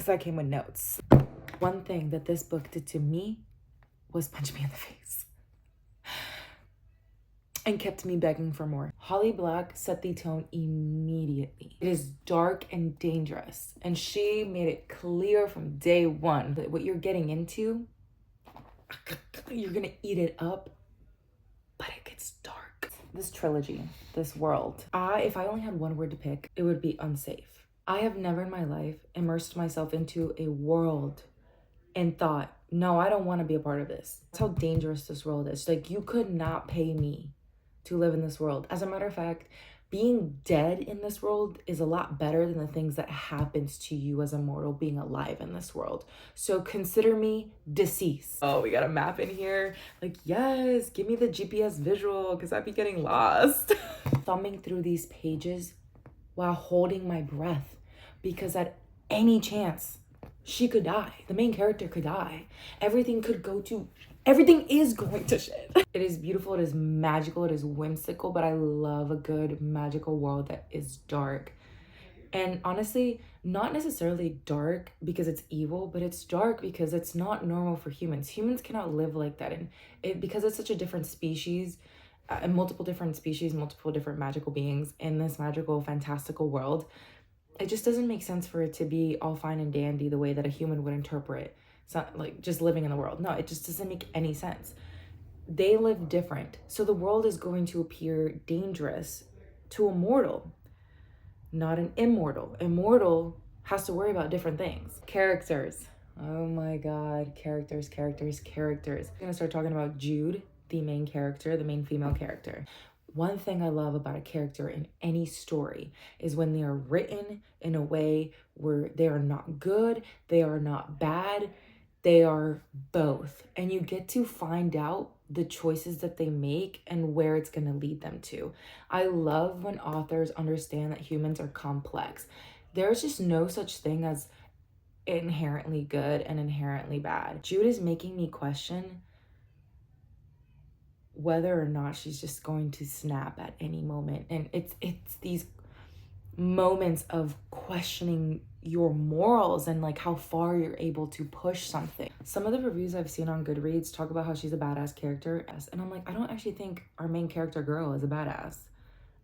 because I came with notes. One thing that this book did to me was punch me in the face and kept me begging for more. Holly Black set the tone immediately. It is dark and dangerous, and she made it clear from day one that what you're getting into, you're gonna eat it up, but it gets dark. This trilogy, this world, if I only had one word to pick, it would be unsafe. I have never in my life immersed myself into a world and thought, no, I don't want to be a part of this. That's how dangerous this world is. Like, you could not pay me to live in this world. As a matter of fact, being dead in this world is a lot better than the things that happens to you as a mortal being alive in this world. So consider me deceased. Oh, we got a map in here. Like, yes, give me the GPS visual because I'd be getting lost. Thumbing through these pages while holding my breath because at any chance, she could die. The main character could die. Everything is going to shit. It is beautiful, it is magical, it is whimsical, but I love a good magical world that is dark. And honestly, not necessarily dark because it's evil, but it's dark because it's not normal for humans. Humans cannot live like that. And because it's such a different species, and multiple different species, multiple different magical beings in this magical, fantastical world, it just doesn't make sense for it to be all fine and dandy the way that a human would interpret. It's not like just living in the world. No, it just doesn't make any sense. They live different. So the world is going to appear dangerous to a mortal, not an immortal. Immortal has to worry about different things. Characters. Oh my God, characters. I'm gonna start talking about Jude, the main character, the main female character. One thing I love about a character in any story is when they are written in a way where they are not good, they are not bad, they are both. And you get to find out the choices that they make and where it's going to lead them to. I love when authors understand that humans are complex. There's just no such thing as inherently good and inherently bad. Jude is making me question whether or not she's just going to snap at any moment. And it's these moments of questioning your morals and like how far you're able to push something. Some of the reviews I've seen on Goodreads talk about how she's a badass character, and I'm like, I don't actually think our main character girl is a badass.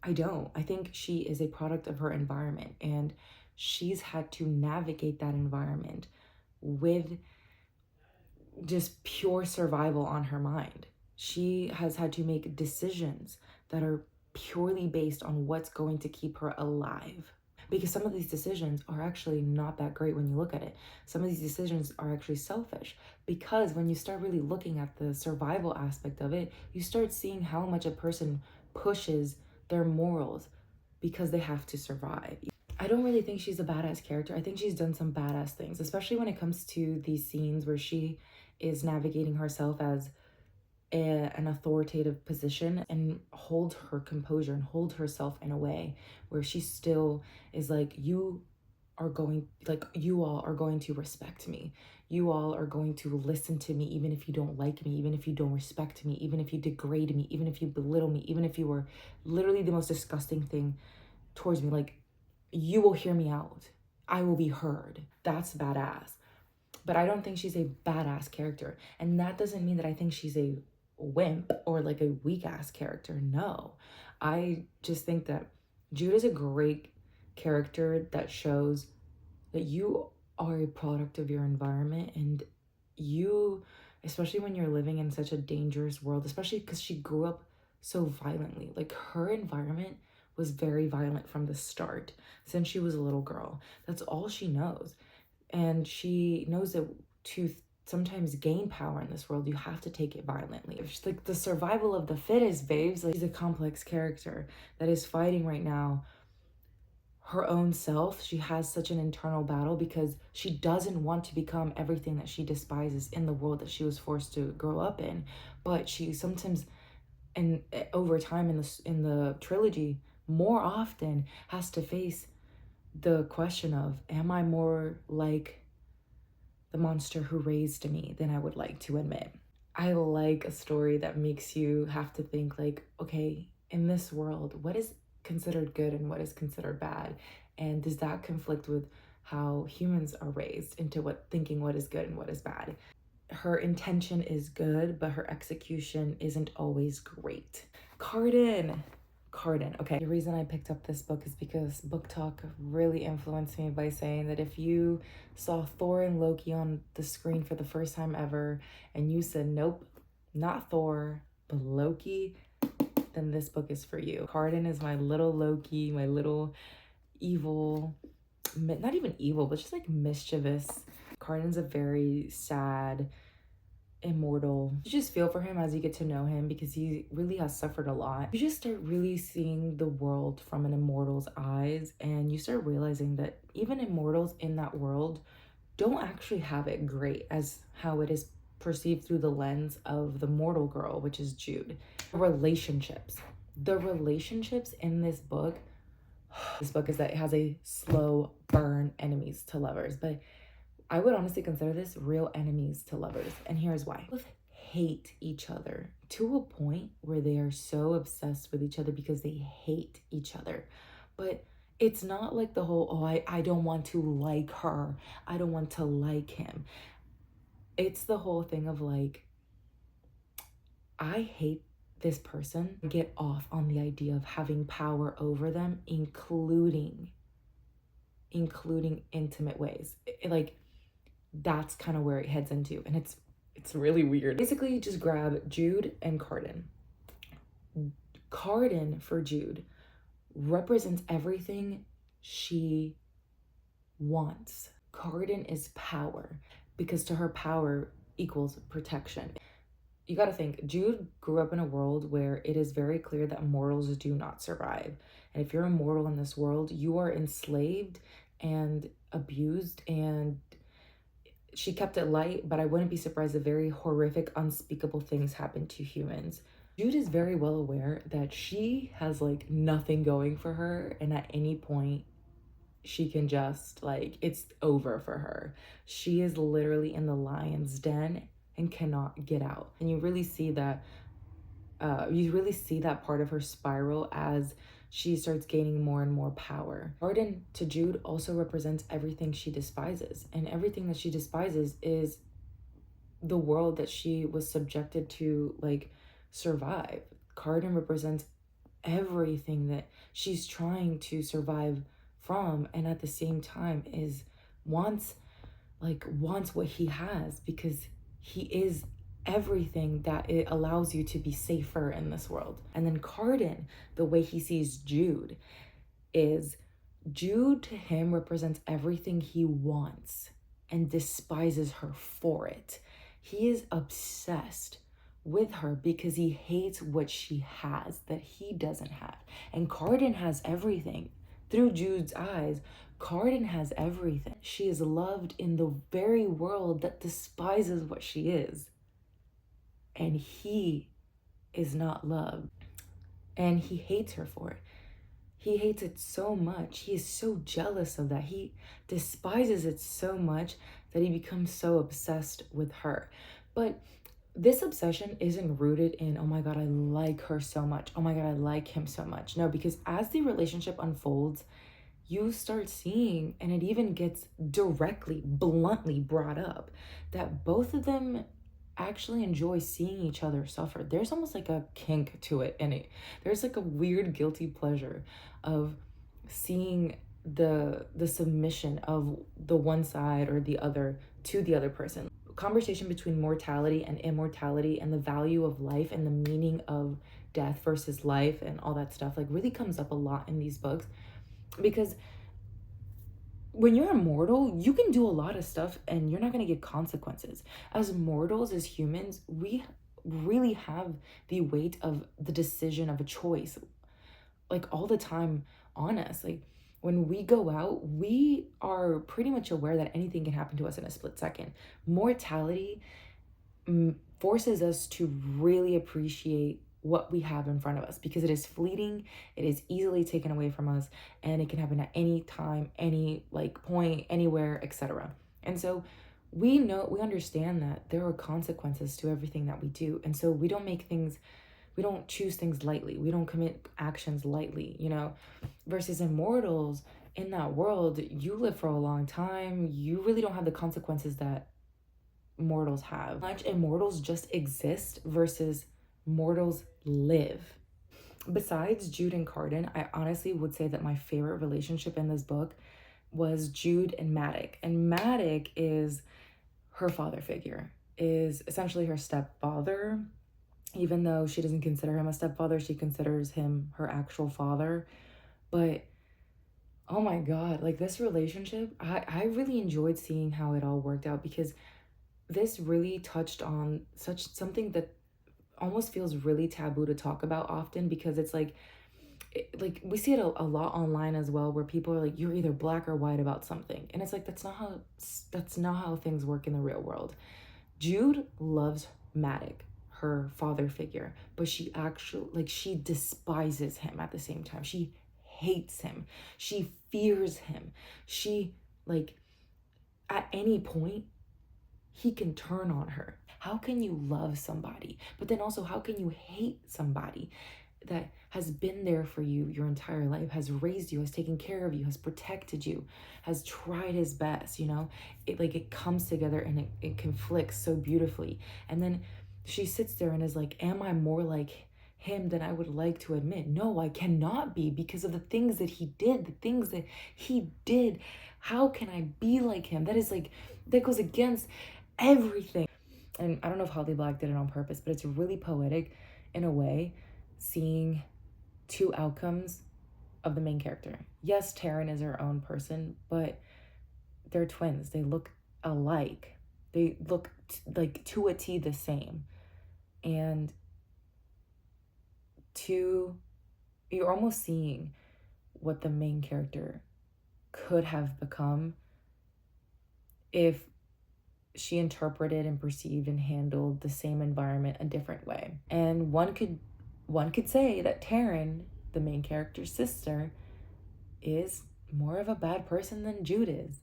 I don't. I think she is a product of her environment, and she's had to navigate that environment with just pure survival on her mind. She has had to make decisions that are purely based on what's going to keep her alive. Because some of these decisions are actually not that great when you look at it. Some of these decisions are actually selfish. Because when you start really looking at the survival aspect of it, you start seeing how much a person pushes their morals because they have to survive. I don't really think she's a badass character. I think she's done some badass things, especially when it comes to these scenes where she is navigating herself as an authoritative position and hold her composure and hold herself in a way where she still is like, you all are going to respect me. You all are going to listen to me, even if you don't like me, even if you don't respect me, even if you degrade me, even if you belittle me, even if you were literally the most disgusting thing towards me. Like, you will hear me out. I will be heard. That's badass. But I don't think she's a badass character. And that doesn't mean that I think she's a wimp or like a weak ass character. No, I just think that Jude is a great character that shows that you are a product of your environment, and you, especially when you're living in such a dangerous world, especially because she grew up so violently. Like, her environment was very violent from the start since she was a little girl. That's all she knows. And she knows that to sometimes gain power in this world, you have to take it violently. It's like the survival of the fittest, babes. Like, she's a complex character that is fighting right now her own self. She has such an internal battle because she doesn't want to become everything that she despises in the world that she was forced to grow up in. But she sometimes, and over time in the trilogy, more often has to face the question of, am I more like the monster who raised me than I would like to admit? I like a story that makes you have to think like, okay, in this world, what is considered good and what is considered bad? And does that conflict with how humans are raised into thinking what is good and what is bad. Her intention is good, but her execution isn't always great. Cardan. Okay, the reason I picked up this book is because Book Talk really influenced me by saying that if you saw Thor and Loki on the screen for the first time ever and you said, nope, not Thor, but Loki, then this book is for you. Cardan is my little Loki, my little evil, not even evil, but just like mischievous. Cardan's a very sad, immortal. You just feel for him as you get to know him because he really has suffered a lot. You just start really seeing the world from an immortal's eyes, and you start realizing that even immortals in that world don't actually have it great as how it is perceived through the lens of the mortal girl, which is Jude. The relationships in this book is that it has a slow burn enemies to lovers, but I would honestly consider this real enemies to lovers, and here's why. Both hate each other to a point where they are so obsessed with each other because they hate each other. But it's not like the whole, oh, I don't want to like her, I don't want to like him. It's the whole thing of like, I hate this person, get off on the idea of having power over them, including intimate ways. That's kind of where it heads into, and it's really weird. Basically, just grab Jude and Cardan. Cardan for Jude represents everything she wants. Cardan is power, because to her, power equals protection. You got to think, Jude grew up in a world where it is very clear that mortals do not survive. And if you're a mortal in this world, you are enslaved and abused, and she kept it light, but I wouldn't be surprised if very horrific, unspeakable things happen to humans. Jude is very well aware that she has like nothing going for her, and at any point she can just like, it's over for her. She is literally in the lion's den and cannot get out. And you really see that part of her spiral as she starts gaining more and more power. Cardan to Jude also represents everything she despises, and everything that she despises is the world that she was subjected to like survive. Cardan represents everything that she's trying to survive from, and at the same time wants what he has, because he is everything that it allows you to be safer in this world. And then Cardan, the way he sees Jude is, Jude to him represents everything he wants and despises her for it. He is obsessed with her because he hates what she has that he doesn't have. And Cardan has everything. Through Jude's eyes, Cardan has everything. She is loved in the very world that despises what she is. And he is not loved. And he hates her for it. He hates it so much. He is so jealous of that. He despises it so much that he becomes so obsessed with her. But this obsession isn't rooted in, oh my God, I like her so much. Oh my God, I like him so much. No, because as the relationship unfolds, you start seeing, and it even gets directly, bluntly brought up, that both of them actually enjoy seeing each other suffer. There's almost like a kink to it, and there's like a weird guilty pleasure of seeing the submission of the one side or the other to the other person. Conversation between mortality and immortality and the value of life and the meaning of death versus life and all that stuff like really comes up a lot in these books, because when you're immortal, you can do a lot of stuff and you're not going to get consequences. As mortals, as humans, we really have the weight of the decision of a choice like all the time on us. Like when we go out, we are pretty much aware that anything can happen to us in a split second. Mortality forces us to really appreciate what we have in front of us, because it is fleeting, it is easily taken away from us, and it can happen at any time, any like point, anywhere, etc. And so we understand that there are consequences to everything that we do, and so we don't choose things lightly, we don't commit actions lightly, versus immortals, in that world, you live for a long time. You really don't have the consequences that mortals have. Much immortals just exist versus mortals live. Besides Jude and Cardan, I honestly would say that my favorite relationship in this book was Jude and Maddox. And Maddox is her father figure, is essentially her stepfather. Even though she doesn't consider him a stepfather, she considers him her actual father. But oh my God, like this relationship, I really enjoyed seeing how it all worked out, because this really touched on something that almost feels really taboo to talk about often, because it's like we see it a lot online as well, where people are like, you're either black or white about something, and it's like that's not how things work in the real world. Jude loves Maddox, her father figure, but she actually, like, she despises him at the same time. She hates him. She fears him. She, like, at any point, he can turn on her. How can you love somebody, but then also how can you hate somebody that has been there for you your entire life, has raised you, has taken care of you, has protected you, has tried his best, it comes together and it conflicts so beautifully. And then she sits there and is like, am I more like him than I would like to admit? No, I cannot be, because of the things that he did. How can I be like him? That goes against everything. And I don't know if Holly Black did it on purpose, but it's really poetic in a way, seeing two outcomes of the main character. Yes, Taryn is her own person, but they're twins. They look alike. They look like to a T the same. And you're almost seeing what the main character could have become if she interpreted and perceived and handled the same environment a different way. And one could say that Taryn, the main character's sister, is more of a bad person than Jude is.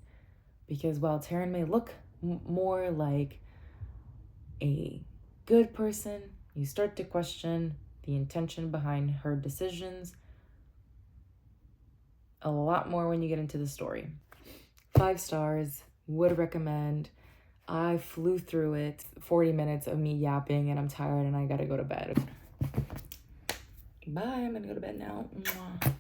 Because while Taryn may look more like a good person, you start to question the intention behind her decisions a lot more when you get into the story. 5 stars, would recommend. I flew through it, 40 minutes of me yapping, and I'm tired and I gotta go to bed. Bye, I'm gonna go to bed now. Mwah.